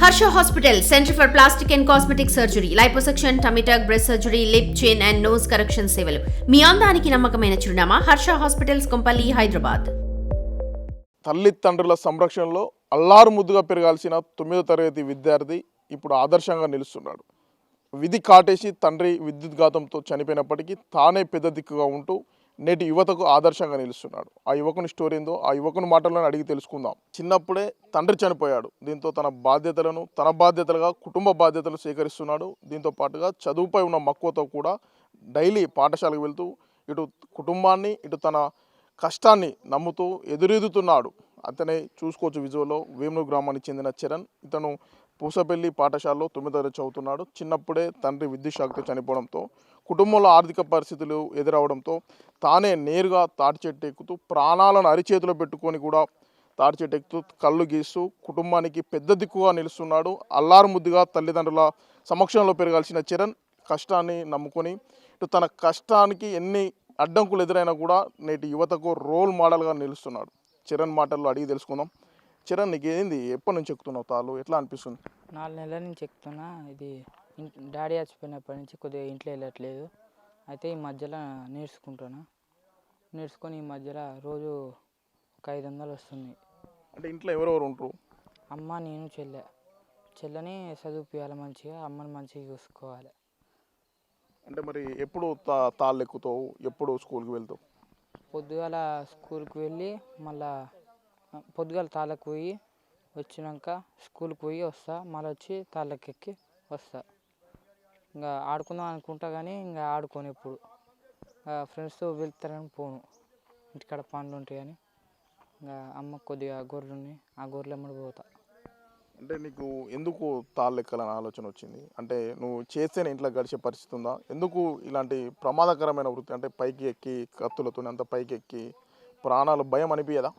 Harsha hospital, centre for plastic and cosmetic surgery, liposuction, tummy టక్, breast surgery, lip, చిన్ and nose correction సేవలు. మీ అందానికి నమ్మకమైన చిరునామా హర్ష హాస్పిటల్స్, కొంపల్లి, హైదరాబాద్. తల్లిదండ్రుల సంరక్షణలో అల్లారు ముద్దుగా పెరగాల్సిన 9వ తరగతి విద్యార్థి ఇప్పుడు ఆదర్శంగా నిలుస్తున్నాడు. విధి కాటేసి తండ్రి విద్యుద్ఘాతంతో చనిపోయినప్పటికీ తానే పెద్ద దిక్కుగా ఉంటూ నేటి యువతకు ఆదర్శంగా నిలుస్తున్నాడు. ఆ యువకుని స్టోరీ ఏందో ఆ యువకుని మాటలను అడిగి తెలుసుకుందాం. చిన్నప్పుడే తండ్రి చనిపోయాడు. దీంతో తన బాధ్యతలుగా కుటుంబ బాధ్యతలు సేకరిస్తున్నాడు. దీంతో పాటుగా చదువుపై ఉన్న మక్కువతో కూడా డైలీ పాఠశాలకు వెళ్తూ ఇటు కుటుంబాన్ని ఇటు తన కష్టాన్ని నమ్ముతూ ఎదురెదుతున్నాడు. అతనే చూసుకోవచ్చు విజువల్లో. వేమూరు గ్రామానికి చెందిన చరణ్. ఇతను పూసపల్లి పాఠశాలలో 9వ తరగతి చదువుతున్నాడు. చిన్నప్పుడే తండ్రి విద్యుత్ షాక్తో చనిపోవడంతో కుటుంబంలో ఆర్థిక పరిస్థితులు ఎదురవడంతో తానే నేరుగా తాటి చెట్టు ఎక్కుతూ ప్రాణాలను అరిచేతిలో పెట్టుకొని కూడా తాటి చెట్టు ఎక్కుతూ కళ్ళు గీస్తూ కుటుంబానికి పెద్ద దిక్కుగా నిలుస్తున్నాడు. అల్లారు ముద్దుగా తల్లిదండ్రుల సమక్షంలో పెరగాల్సిన చరణ్ కష్టాన్ని నమ్ముకొని ఇటు తన కష్టానికి ఎన్ని అడ్డంకులు ఎదురైనా కూడా నేటి యువతకు రోల్ మోడల్గా నిలుస్తున్నాడు. చరణ్ మాటల్లో అడిగి తెలుసుకుందాం. చరణ్, నీకు ఏంది, ఎప్పటి నుంచి ఎక్కుతున్నావు తాళ్ళు, ఎట్లా అనిపిస్తుంది? 4 నెలల నుంచి ఎక్కుతున్నా. ఇది డాడీ చచ్చిపోయినప్పటి నుంచి కొద్దిగా ఇంట్లో వెళ్ళట్లేదు. అయితే ఈ మధ్యలో నేర్చుకొని ఈ మధ్యలో రోజు ఒక 500 వస్తుంది. అంటే ఇంట్లో ఎవరెవరు ఉంటారు? అమ్మ, నేను, చెల్లెని చదివిపియాలి మంచిగా, అమ్మని మంచిగా చూసుకోవాలి. అంటే మరి ఎప్పుడు తాళ్ళు ఎక్కుతావు, ఎప్పుడు స్కూల్కి వెళ్తావు? పొద్దుగాల స్కూల్కి వెళ్ళి మళ్ళా పొద్దుగాల తాళ్ళకి పోయి వచ్చినాక స్కూల్కి పోయి వస్తా, మళ్ళీ వచ్చి తాళ్ళకి ఎక్కి వస్తా. ఇంకా ఆడుకుందాం అనుకుంటా కానీ ఇంకా ఆడుకోను. ఎప్పుడు ఫ్రెండ్స్తో వెళ్తారని పోను, ఇంటికాడ పనులు ఉంటాయి అని. ఇంకా అమ్మ కొద్దిగా గొర్రెలు ఉన్నాయి, ఆ గొర్రెలు ఎమ్మడి పోతా. అంటే నీకు ఎందుకు తాళ్ళు ఎక్కాలని ఆలోచన వచ్చింది? అంటే నువ్వు చేస్తేనే ఇంట్లో గడిచే పరిస్థితి ఉందా? ఎందుకు ఇలాంటి ప్రమాదకరమైన వృత్తి, అంటే పైకి ఎక్కి కత్తులతో అంత పైకి ఎక్కి ప్రాణాలు భయం అనిపించదా?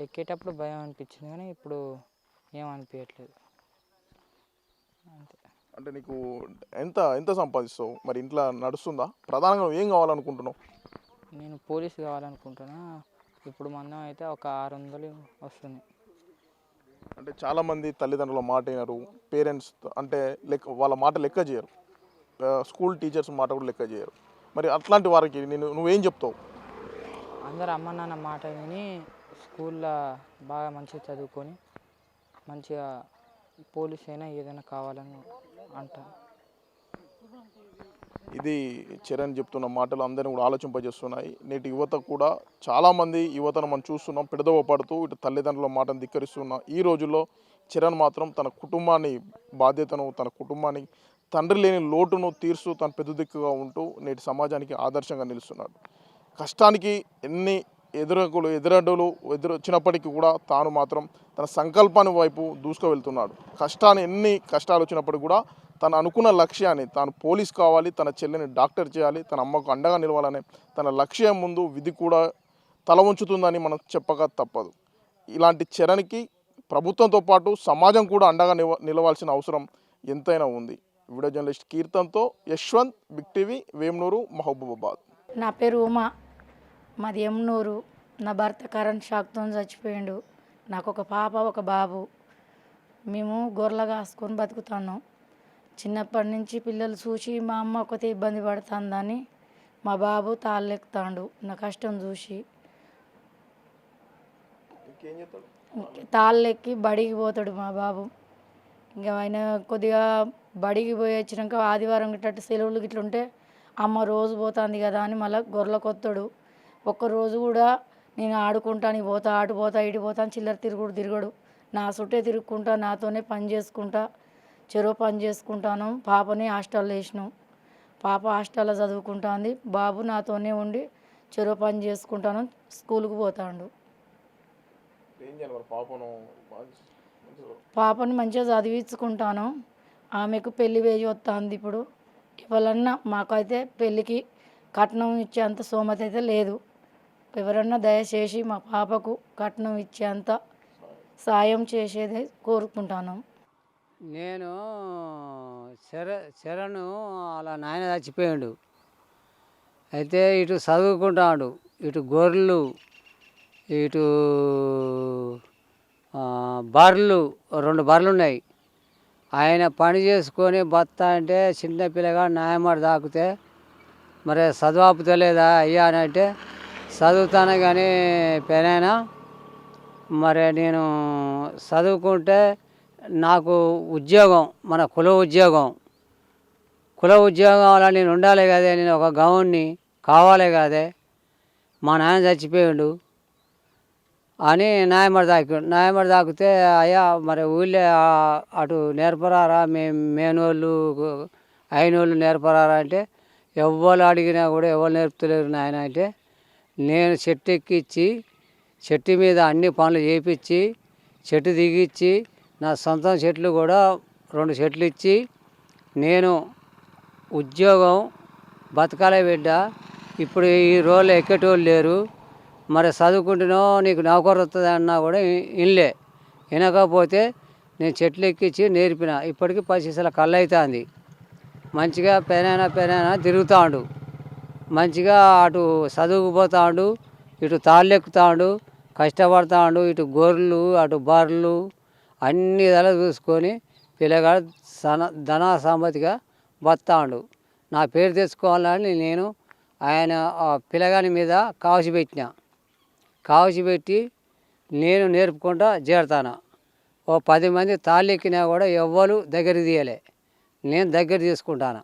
ఎక్కేటప్పుడు భయం అనిపించింది కానీ ఇప్పుడు ఏం అనిపించట్లేదు. అంతే. అంటే నీకు ఎంత ఎంత సంపాదిస్తావు? మరి ఇంట్లో నడుస్తుందా? ప్రధానంగా నువ్వు ఏం కావాలనుకుంటున్నావు? నేను పోలీస్ కావాలనుకుంటున్నా. ఇప్పుడు మందం అయితే ఒక 600 వస్తుంది. అంటే చాలామంది తల్లిదండ్రుల మాట వినరు, పేరెంట్స్ అంటే వాళ్ళ మాట లెక్క చేయరు, స్కూల్ టీచర్స్ మాట కూడా లెక్క చేయరు. మరి అట్లాంటి వారికి నువ్వేం చెప్తావు? అందరు అమ్మ నాన్న మాట విని స్కూల్లో బాగా మంచిగా చదువుకొని మంచిగా పోలీస్ అయినా ఏదైనా కావాలని అంటాను. ఇది చరణ్ చెప్తున్న మాటలు అందరినీ కూడా ఆలోచింపజేస్తున్నాయి. నేటి యువత కూడా చాలామంది యువతను మనం చూస్తున్నాం పెడదవ పడుతూ ఇటు తల్లిదండ్రుల మాటను ధిక్కరిస్తున్న ఈ రోజుల్లో చరణ్ మాత్రం తన కుటుంబాన్ని బాధ్యతను, తన కుటుంబానికి తండ్రి లేని లోటును తీర్చు తన పెద్ద దిక్కుగా ఉంటూ నేటి సమాజానికి ఆదర్శంగా నిలుస్తున్నాడు. కష్టానికి ఎన్ని ఎదురడ్డులు ఎదురొచ్చినప్పటికీ కూడా తాను మాత్రం తన సంకల్పాన్ని వైపు దూసుకు వెళ్తున్నాడు. ఎన్ని కష్టాలు వచ్చినప్పటికీ కూడా తను అనుకున్న లక్ష్యాన్ని, తాను పోలీస్ కావాలి, తన చెల్లిని డాక్టర్ చేయాలి, తన అమ్మకు అండగా నిలవాలనే తన లక్ష్యం ముందు విధి కూడా తల ఉంచుతుందని మనం చెప్పక తప్పదు. ఇలాంటి చరణ్కి ప్రభుత్వంతో పాటు సమాజం కూడా అండగా నిలవాల్సిన అవసరం ఎంతైనా ఉంది. వీడియో జర్నలిస్ట్ కీర్తన్తో యశ్వంత్, బిగ్ టీవీ, వేమూరు, మహబూబాబాద్. నా పేరు ఉమా, మాది ఎమ్నూరు. నా భర్త కరెంట్ షాక్తో చచ్చిపోయిండు. నాకు ఒక పాప, ఒక బాబు. మేము గొర్రెలు కాసుకొని బతుకుతున్నాం. చిన్నప్పటి నుంచి పిల్లలు చూసి మా అమ్మ ఒకతే ఇబ్బంది పడుతుందని మా బాబు తాళ్ళెక్కుతాడు. నా కష్టం చూసి తాళ్ళెక్కి బడికి పోతాడు మా బాబు. ఇంకా ఆయన కొద్దిగా బడికి పోయి వచ్చినాక ఆదివారం గిట్ట సెలవులు గిట్ల ఉంటే అమ్మ రోజు పోతుంది కదా అని మళ్ళీ గొర్రెలకు వస్తాడు. ఒక్కరోజు కూడా నేను ఆడుకుంటాను, పోతా, ఆటు పోతా, ఇటు పోతాను, చిల్లర తిరగడు. నా చుట్టే తిరుగుకుంటా, నాతోనే పని చేసుకుంటా, చెరువు పని చేసుకుంటాను. పాపని హాస్టల్లో వేసినాం. పాప హాస్టల్లో చదువుకుంటుంది, బాబు నాతోనే ఉండి చెరువు పని చేసుకుంటాను, స్కూల్కి పోతాడు. పాపని మంచిగా చదివించుకుంటాను. ఆమెకు పెళ్లి వేసి వస్తుంది. ఇప్పుడు ఎవరన్నా మాకైతే పెళ్ళికి కట్నం ఇచ్చేంత స్తోమత అయితే లేదు. ఎవరన్నా దయచేసి మా పాపకు కట్నం ఇచ్చేంత సాయం చేసేదే కోరుకుంటాను. నేను చరణ్ అలా నాయన చచ్చిపోయాడు. అయితే ఇటు చదువుకుంటాడు, ఇటు గొర్రెలు, ఇటు బర్రెలు 2 బర్రెలు ఉన్నాయి. ఆయన పని చేసుకొని బత్తా అంటే చిన్న పిల్లగా న్యాయమాట తాకితే మరి చదువు ఆపుతలేదా అయ్యా అని అంటే చదువుతాను కానీ పెనైనా మరి నేను చదువుకుంటే నాకు ఉద్యోగం మన కుల ఉద్యోగం అలా నేను ఉండాలి కదే, నేను ఒక గౌన్ని కావాలి కదే, మా నాన్న చచ్చిపోయాడు అని న్యాయమడి తాకితే అయ్యా మరి ఊళ్ళో అటు నేర్పరారా మేనోళ్ళు అయినోళ్ళు నేర్పరారా అంటే ఎవ్వరు అడిగినా కూడా ఎవరు నేర్పుతలేరు నాయన అంటే నేను చెట్టు ఎక్కించి చెట్టు మీద అన్ని పనులు చేయించి చెట్టు దిగిచ్చి నా సొంతం చెట్లు కూడా 2 చెట్లు ఇచ్చి నేను ఉద్యోగం బతకాలే బిడ్డ, ఇప్పుడు ఈ రోజుల్లో ఎక్కేటోళ్ళు లేరు, మరి చదువుకుంటున్నావు నీకు నౌకరు వస్తుంది అన్నా కూడా వినకపోతే నేను చెట్లు ఎక్కించి నేర్పిన. ఇప్పటికీ 10 సీసాల కళ్ళు అవుతుంది. మంచిగా పెనైనా తిరుగుతాడు, మంచిగా అటు చదువుకుపోతాడు, ఇటు తాళ్ళు ఎక్కుతాడు, కష్టపడతాడు, ఇటు గొర్రెలు అటు బర్రెలు అన్ని విధాలు చూసుకొని పిల్లగాడు ధన సాంబతిగా బతాడు. నా పేరు తెచ్చుకోవాలని నేను ఆయన పిల్లగాని మీద కావసి పెట్టి నేను నేర్పుకుంటా చేరుతాను. ఓ 10 మంది తాళ్ళు ఎక్కినా కూడా ఎవ్వరు దగ్గర తీయలే, నేను దగ్గర తీసుకుంటాను.